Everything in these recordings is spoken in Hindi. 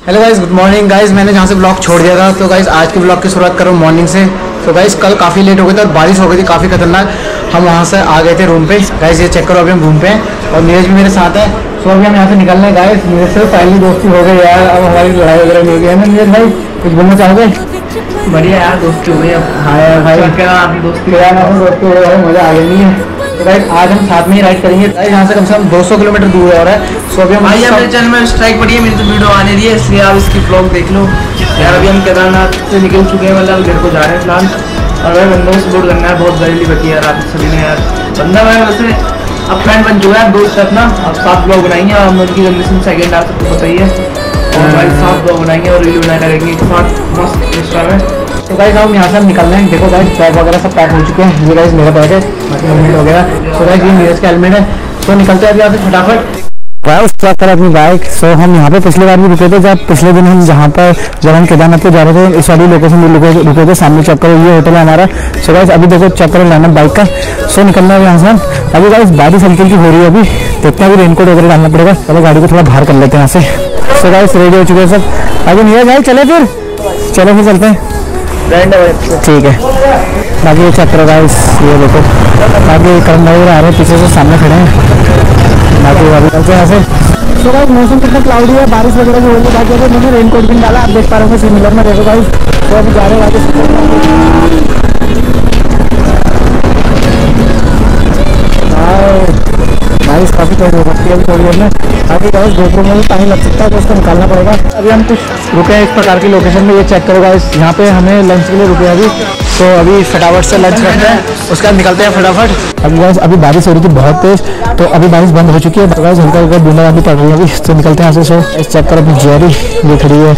Hello guys, good morning guys. मैंने जहाँ से ब्लॉग छोड़ दिया था तो गाइस आज के ब्लॉग की शुरुआत करूँ मॉर्निंग से। तो गाइस कल काफ़ी लेट हो गई थी और बारिश हो गई थी काफ़ी खतरनाक। हम वहाँ से आ गए थे रूम पे। गाइस ये चेक करो, अभी हम रूम पे हैं और नीरज भी मेरे साथ है। तो अभी हम यहाँ से निकलने हैं गाइस। नीरज से फाइनली दोस्ती हो गई यार, अब हमारी लड़ाई वगैरह नहीं होगी है ना नीरज भाई? कुछ बोलना चाहोगे? बढ़िया यार, दोस्ती हो गई अब। हाँ यार भाई, दोस्ती हो गया, मज़ा आ गया नहीं है। तो गाइस आज हम साथ में ही राइड करेंगे। यहाँ से कम 200 किलोमीटर दूर है। सो अभी हम मेरे चैनल में स्ट्राइक पड़ी है, मेरी तो वीडियो आने रही है, इसलिए आप इसकी ब्लॉग देख लो यार। अभी हम केदारनाथ से निकल चुके हैं, मतलब घर को जा रहे हैं फिलहाल। और भाई बंदों को सपोर्ट करना है, बहुत गरीबी बची है यार आप सभी ने यार। बंदा भाई वैसे अब फ्रेंड बन चुका है, दोस्त अपना। अब 7 ब्लॉग बनाएंगे और हम उनकी जनरेशन सेकेंड आ सबको बताइए। और भाई 7 ब्लॉग बनाएंगे और रील बना करेंगे एक साथ मस्त इंस्टा में। तो गाइस हम यहाँ से हम निकल रहे हैं। देखो गाइस बैग वगैरह सब पैक हो चुके हैं। ये गाइस मेरा बैग है, हेलमेट वगैरह। तो गाइस ये नीरज का हेलमेट है। तो निकलते हैं अभी यहाँ से फटाफट। स्टार्ट करें अपनी बाइक। सो हम यहाँ पे पिछली बार भी रुके थे, जब पिछले दिन हम जब हम केदारनाथ पे जा रहे थे, इस वाली लोकेशन में रुके थे। सामने चेक करो, ये होटल है हमारा। सो गाइस अभी देखो चेक करो लाइनअप बाइक का। सो निकलना है यहाँ से हम। अभी गाइस बारिश हल्की हल्की हो रही है, अभी देखते हैं अभी रेनकोट वगैरह डालना पड़ेगा। चलो गाड़ी को थोड़ा बाहर कर लेते हैं यहाँ से। सो गाइस रेडी हो चुके हैं सब। अभी नीरज भाई चले फिर चलते हैं, ठीक है। बाकी ये चेक करो गाइस, ये देखो बाकी करण भाई आ रहे हैं पीछे से, सामने खड़े हैं। बाकी अभी चलते हैं ऐसे। तो गाइस मौसम कितना क्लाउडी है, बारिश वगैरह भी हो रही है। बाकी अगर मैंने रेनकोट भी डाला, आप देख पा रहे हो सिमिलर में। देखो गाइस तो अभी जा रहे हैं बारिश काफ़ी तेज हो सकती है अभी थोड़ी देर में। बाकी गाइस गोप्रो में भी पानी लग सकता है तो उसको निकालना पड़ेगा। अभी हम कुछ रुके हैं इस प्रकार की लोकेशन में। ये चेक करो गाइस, यहाँ पे हमें लंच के लिए रुके हैं अभी। तो अभी फटाफट से लंच करते हैं, उसके बाद निकलते हैं फटाफट। अब गाइस अभी बारिश हो रही थी बहुत तेज, तो अभी बारिश बंद हो चुकी है। गाइस हल्का हल्का बूंदाबांदी पड़ रही है अभी। तो निकलते हैं यहाँ से। सो चेक करो अपनी जेरी ये खड़ी है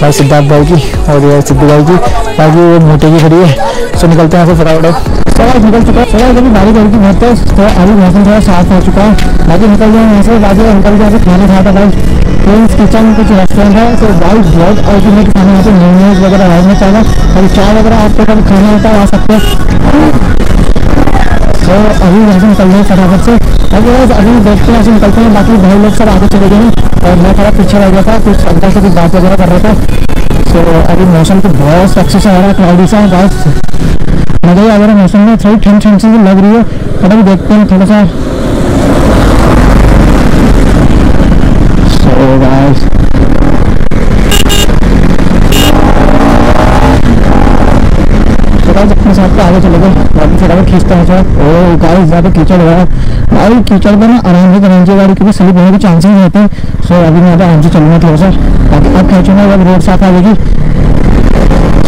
भाई, सिद्धार्थ भाई की और ये सिद्धू भाई की। बाकी वो मोटे की खड़ी है। सो निकलते हैं यहाँ से फटाफट। निकल चुका है। अभी बारिश हो रही थी बहुत तेज, तो अभी मौसम थोड़ा साफ हो चुका है। बाकी निकल जाए यहाँ से। बाकी अंकल के यहाँ से खाना खाया था भाई, क्वींस किचन कुछ रेस्टोरेंट है। तो भाई बहुत अल्टीमेट खाना यहाँ पे, मोमोज वगैरह रहना चाहिए। अभी चाय वगैरह आपको कभी खाना होता है आ सकते हैं। तो अभी यहाँ से निकल रहे हैं फटाफट से। अभी अभी देखते हैं ऐसे निकलते हैं। बाकी भाई लोग सब आगे चले गए हैं और मैं थोड़ा पीछे रह गया था, कुछ अंकल से कुछ बात वगैरह कर रहा था। तो अभी मौसम तो बहुत अच्छे से आ रहा है, क्लाउडी सा है, बहुत मजा ही आ रहा है मौसम में। थोड़ी ठंड ठंड सी लग रही है, बट अभी देखते हैं थोड़ा सा। So guys अपने साथ पे आगे चले गए। बाकी फटाफट खींचते हैं सर। ओ गाइस ज़्यादा कीचड़ हो रहा है भाई, कीचड़ में ना आराम से करनी चाहिए गाड़ी, क्योंकि स्लिप होने के चांसेस रहते हैं। सो अभी मैं आराम से चलूँगा थोड़ा सा, बाकी अब खींचूंगा जब रोड साफ आ जाएगी।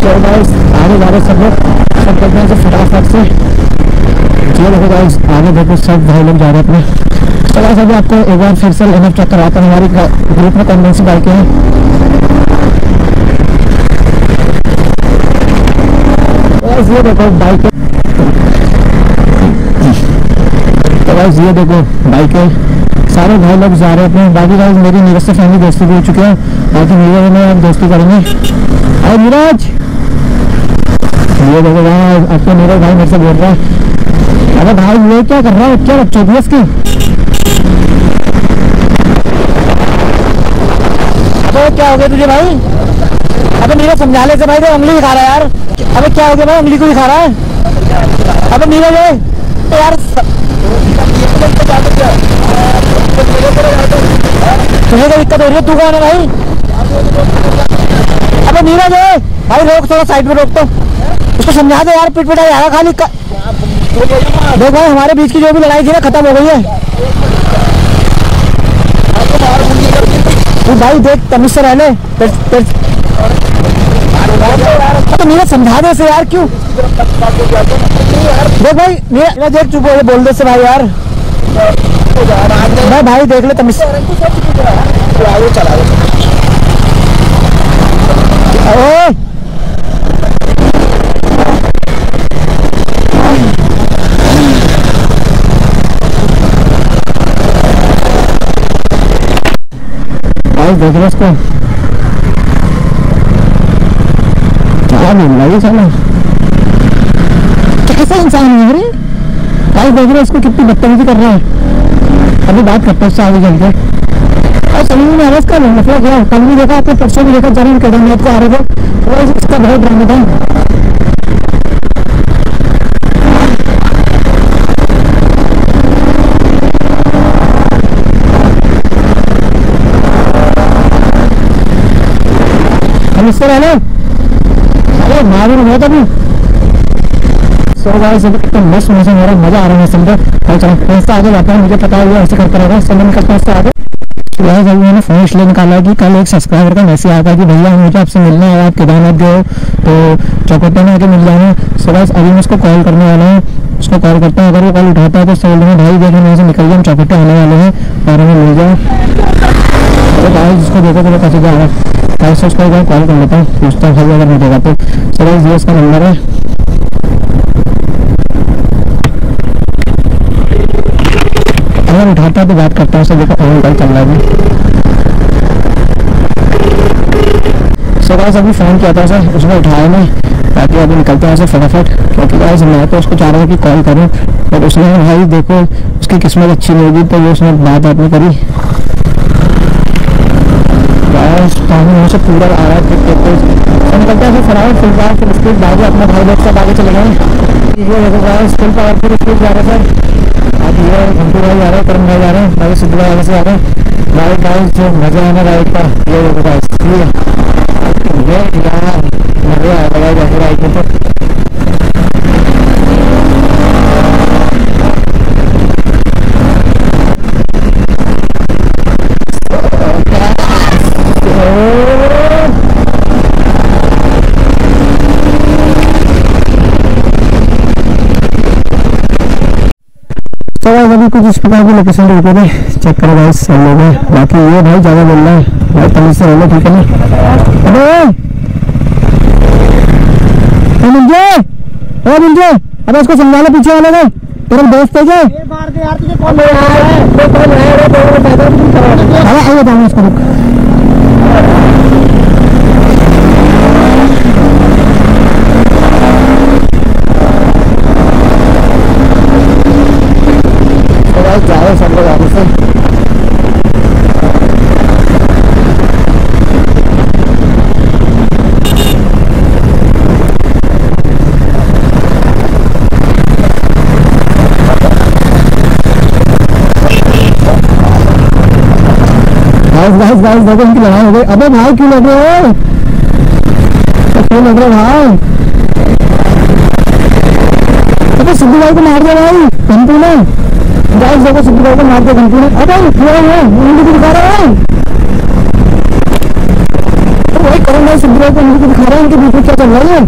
सो गाइस आगे जा रहे सब लोग, सब करते हैं फटाफट से। ये देखो गाइस आगे देखो सब भाई लोग जा रहे हैं अपने। तो गाइस अभी आपको एक बार फिर से लाइनअप चेक करवाता हूँ। हमारी ग्रुप में कौन कौन सी बाइकें हैं। ये देखो बाइक, तो गाइस ये देखो बाइकें, सारे भाई लोग जा रहे हैं अपने। बाकी गाइस मेरी नीरज से फैमिली दोस्ती भी हो चुके हैं, बाकी नीरज में अब दोस्ती करेंगे। और नीरज ये देखो भाई, अब तो नीरज भाई मेरे से बोल रहा है, अरे भाई ये क्या कर रहा है, क्या बच्चों की इसकी? अबे क्या हो गया तुझे भाई? अबे नीरज समझा ले से भाई, तो उंगली दिखा रहा है यार। अबे क्या हो गया भाई, उंगली को दिखा रहा है। अबे नीरज है यार, तुझे क्या दिक्कत हो रही है? तू कौन है भाई? अबे नीरज है भाई, रोक थोड़ा साइड में रोक, तो उसको समझा दो यार, पिट पिटा जाएगा खाली। देख भाई हमारे बीच की जो भी लड़ाई थी ना खत्म हो गई है। तू भाई देख तमीज से रहने, तो नीरज समझा दे से यार, क्यों? देख भाई नीरज देख चुप हो, बोल दे से भाई यार। मैं भाई देख ले तमीज से। देख रहे इसको क्या बोल रहा है साला, कैसा इंसान है रे भाई? देख रहे इसको कितनी बदतमीजी कर रहा है। अभी बात करते हैं उससे आगे चल के। भाई समझ में आ रहा है इसका मतलब क्या। कल भी देखा आपने, परसों भी देखा जब हम केदारनाथ को आ रहे थे, तो इसका बहुत ड्रामा था। हम इससे रहने अरे मालूम हुआ था अभी। सो गाइस अभी कितना मस्त मौसम हो रहा है, मजा आ रहा है मौसम पे। चलो ऐसा आगे जाता है, मुझे पता है ऐसे करता रहेगा, समय निकलता है इससे आगे। गाइस अभी मैंने फोन इसलिए निकाला कि कल एक सब्सक्राइबर का मैसेज आया था कि भैया मुझे आपसे मिलना है, आप केदारनाथ गए हो तो चौकट्टे में आके मिल जाना। सो गाइस अभी मैं उसको कॉल करने वाला हूँ, उसको कॉल करता हूँ, अगर वो कॉल उठाता है तो उससे बोल दूँगा भाई देखो मैं से निकल गया, हम चौकट्टे आने वाले हैं और हमें मिल जाओ। तो गाइस जिसको देखो तो कैसे जा रहा है, गाइस उसको एक बार कॉल कर लेता हूँ, पूछता हूँ भाई अगर मिलेगा तो। सो गाइस ये उसका नंबर है, अगर उठाता है तो बात करता हूँ उससे, देखो फोन कॉल चल रहा है। सो गाइस अभी फ़ोन किया था सर, उसने उठाया नहीं, ताकि अभी निकलते हैं ऐसे फटाफट, क्योंकि गाइस मैं तो उसको चाह रहा हूँ कि कॉल करूँ, और उसने भाई देखो उसकी किस्मत अच्छी नहीं होगी तो ये उसने बात आपने करी। गाइस पानी से पूरा आ रहा है, तो निकलते हैं फटाफट फुल पावर फुल स्पीड भागे, अपना भाई लोग सब आगे चले गए। ये देखो guys full power full speed जा रहे हैं सर। अब ये घंटू भाई जा रहे हैं, करण भाई जा रहे हैं, भाई सिद्धू भाई आगे से आ रहे हैं। भाई गाइस जो मजा है ना राइड का, ये देखो गाइस ये यार मजा आएगा जैसे राइड में। तो अभी कुछ इस प्रकार की लोकेशन रुके थे, चेक करो गाइस सब लोग हैं। बाकी ये भाई ज्यादा बोल रहा है, भाई तमीज से रहना ठीक है ना। अबे मिंजे अबे उसको समझा लो पीछे वाले को, तेरा दोस्त है क्या? आइए बताऊंगा उसको, रुक जा रहे सब लोग आगे से। गाइस देखो इनकी लड़ाई हो गई। अबे भाई क्यों लग रहे हो, क्यों लग रहे हो भाई? अबे सिद्धू भाई को मार दिया भाई घंटू ने। गाइस देखो सिद्धू भाई को मार दिया घंटू ने। अबे उंगली दिखा रहा है तो भाई करण भाई सिद्धू भाई को उंगली दिखा रहा है, इनके बीच में क्या चल रहा है?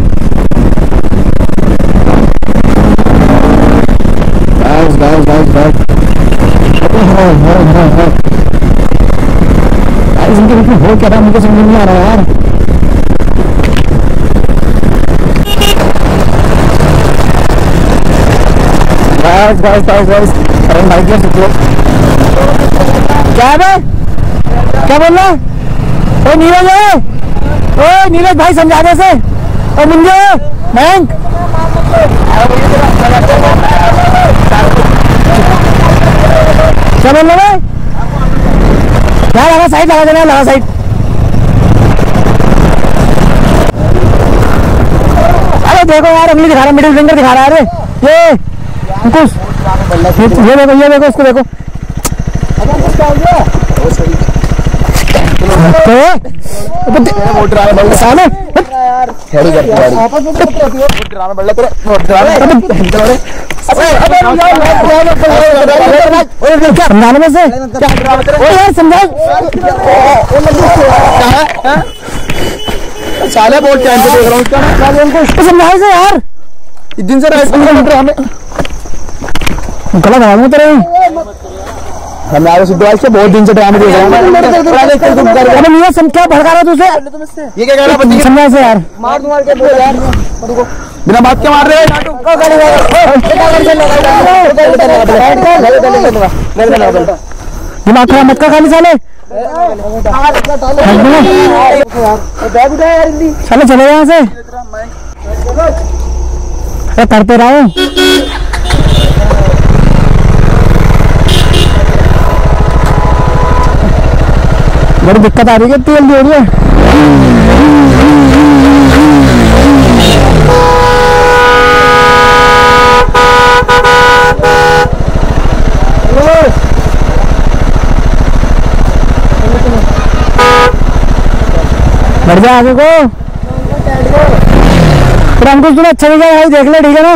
गाइस इनके बीच में हो क्या रहा मुझे समझ नहीं आ रहा यार। गाइस करण भाई क्या है, क्या बोल रहा? ओ नीरज है, ओ नीरज भाई समझा दे से। ओ मुंजे बैंक क्या बोल रहा है? लगा साइड लगा देना, लगा साइड। अरे देखो यार अगली दिखा रहा, मिडिल फिंगर दिखा रहा है। अरे ये अंकुश ये देखो उसको देखो। समझाने में से समझा साले बहुत टाइम से देख रहा हूँ, समझाए से यार इस दिन से हमें गला दबा दूँ तेरे हमारे सिद्धू भाई से बहुत दिन से ड्रामे देख रहा हूँ। क्या भड़का रहा तुझे, ये क्या कह रहा है? समझा से यार मार दूँ के बोल यार, बिना बात क्या मार रहे हैं? दिमाग खराब मत कर खाली साले, चलो चले यहाँ से करते रहो। बड़ी दिक्कत आ रही है, इतनी जल्दी हो रही है। बढ़ जा आगे को, अंकुश तुम्हें अच्छा लगा भाई, देख ले ठीक है ना,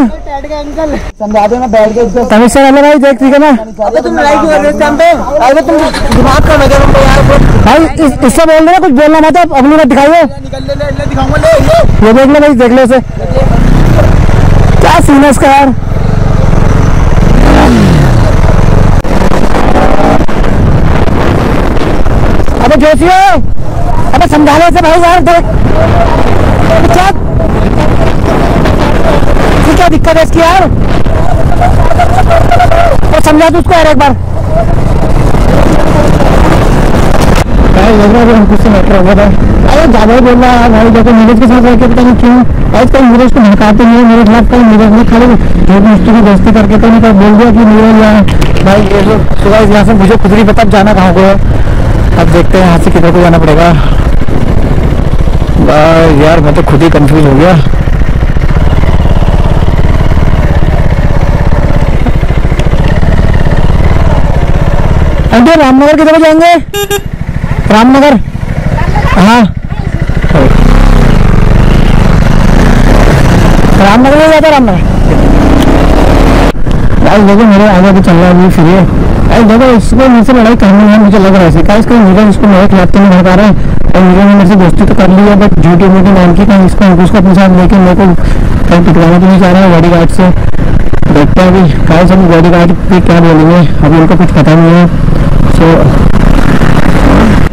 समझा दो ना बैठ के तमीज से रहना भाई, देख ठीक है ना। अबे तुम लड़ाई क्यों कर रहे हो इस टाइम पे? अबे तुम दिमाग का लगे तुमको यार भाई, इससे बोल रहे कुछ बोलना मत, अपनी बात दिखाइए। दिखाऊंगा, ले ये देख ले भाई, देख ले उसे, क्या सीन है इसका यार। अबे जोशियो, अबे समझा ले इसे भाई यार, देख क्या दिक्कत है इसकी यार, तो समझा तू उसको यार एक बार। कुछ से मैटर होगा भाई, अरे ज्यादा ही बोल रहा है भाई, देखो नीरज के साथ रहकर पता नहीं क्यों आज कल नीरज को भड़काते नहीं, मेरे खिलाफ कल नीरज ने खाली झूठ मुस्ती की दोस्ती करके तो नहीं कर बोल दिया कि नीरज यहाँ भाई ये जो सुबह यहाँ से मुझे खुद नहीं पता जाना कहाँ को है। अब देखते हैं यहाँ से किधर को जाना पड़ेगा यार, मैं तो खुद ही कंफ्यूज हो गया। आंटी रामनगर की तरफ जाएंगे, रामनगर, हाँ रामनगर में जाता, रामनगर भाई। देखो मेरे आगे भी चल रहा है फ्री है भाई, देखो इसको मुझसे लड़ाई करनी है, मुझे लग रहा है इसका नीरज इसको मेरे खिलाफ तो नहीं भड़का रहे हैं, और नीरज ने मेरे से दोस्ती तो कर ली है, बट झूठी मूठी नाम की कहीं इसको अपने साथ लेके मेरे को कहीं पिटवाना तो नहीं चाह रहा है बॉडी गार्ड से। देखते हैं अभी कहीं से बॉडी गार्ड भी क्या बोलेंगे, अभी उनको कुछ पता नहीं है। सो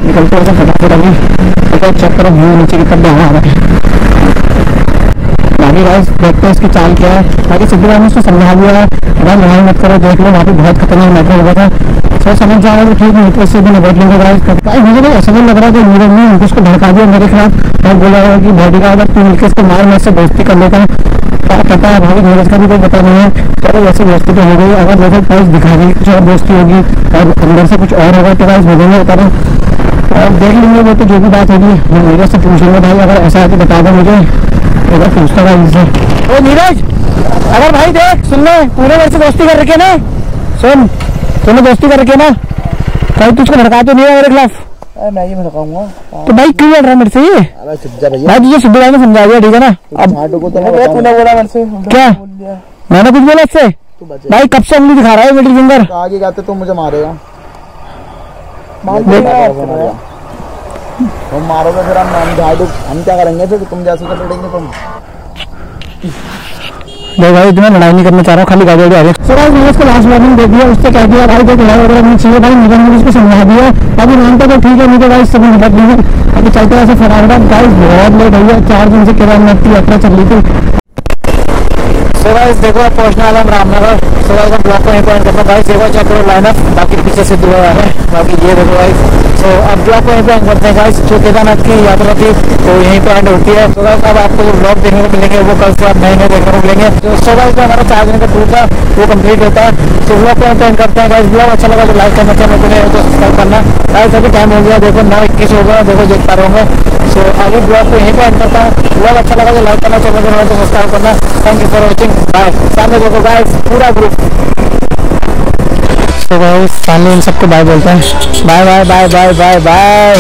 निकलते हैं फटाफट, अभी चेक करो व्यू नीचे की तरफ बढ़ा रहा है। बाकी गाइस देखते हैं इसकी चाल क्या है। बाकी सिद्धू भाई ने उसको समझा दिया है, अगर लड़ाई मत करो, देख लो वहाँ पे बहुत खतरनाक मैटर हो गया था, सो समझ जा रहा है ठीक है, इससे भी निपट लेंगे गाइस। मुझे तो ऐसा नहीं लग रहा कि नीरज ने उनको उसको भड़का दिया मेरे खिलाफ और बोला कि बॉडी का अगर तू मिलकर इसको मार, मैं इससे दोस्ती कर लेता हूँ। क्या पता है भाई, नीरज का भी कोई पता नहीं है। चलो वैसे दोस्ती तो हो गई, अगर जैसे प्राइस दिखा देगी कुछ और दोस्ती होगी और अंदर से कुछ और होगा तो गाइस भेजेंगे बता रहे और देख लेंगे, वो तो जो भी बात होगी वो नीरज से पूछेंगे भाई, अगर ऐसा है तो बता दो मुझे, अगर पूछता भाई इनसे। ओ नीरज, अगर भाई देख सुन ले, पूरे मेरे से दोस्ती कर रखे ना, सुन तूने दोस्ती कर रखे ना, कहीं तुझको भड़का तो नहीं है मेरे खिलाफ? मैं ही भड़काऊंगा तो भाई क्यों लड़ रहा है मेरे से ये? भाई तुझे सिद्धू भाई ने समझा दिया ठीक है ना। अब तूने बोला मेरे से क्या, मैंने कुछ बोला इससे? भाई कब से उंगली दिखा रहा है मिडिल फिंगर, आगे जाते तो मुझे मारेगा, तुम मारोगे फिर हम झाड़ू, हम क्या करेंगे फिर, तुम जैसे तो पड़ेंगे तुम। भाई तुम्हें लड़ाई नहीं करना चाह रहा हूँ, खाली गाड़ी आ रही है। सर मैंने इसको लास्ट वार्निंग दे दिया, उससे कह दिया भाई देख लड़ाई वगैरह नहीं चाहिए भाई, नीरज ने उसको समझा दिया, अभी मानता तो ठीक है, नहीं तो भाई सभी निपट लेंगे। अभी चलते ऐसे फटाफट गाइस, बहुत लेट हो गया, 4 दिन से केदारनाथ की यात्रा चल रही थी। सो गाइस देखो अब पहुंचने वाला हम रामनगर। सो गाइस ब्लॉग को यहीं पर एंड करता हूं गाइस, देखो चेक करो लाइनअप, बाकी पीछे से दुआ है, बाकी ये देखो गाइस। सो अब ब्लॉग को यहीं पर एंड करते हैं गाइस, जो केदारनाथ की यात्रा थी तो यहीं पर एंड होती है। तो गाइस अब आपको जो ब्लॉग देखने को मिलेंगे वो कल से आप नए नए देखने को मिलेंगे। तो सो गाइस जो हमारा 4 दिन का टूर था वो कंप्लीट होता है। तो ब्लॉग को यहीं पर एंड करते हैं गाइस। ब्लॉग अच्छा लगा तो लाइक करना, चैनल को नहीं तो सब्सक्राइब करना गाइस। अभी टाइम हो गया, देखो 9:21 हो गया, देखो देख पा रहे होंगे। सो आगे ब्लॉग को यहीं पर एंड करता हूँ। ब्लॉग अच्छा लगा तो लाइक करना, चैनल को नहीं तो सब्सक्राइब करना। Thank you for watching, bye. सामने देखो गाइस पूरा ग्रुप। तो गाइस सामने इन सबको बाय बोलते हैं, bye bye bye bye bye bye.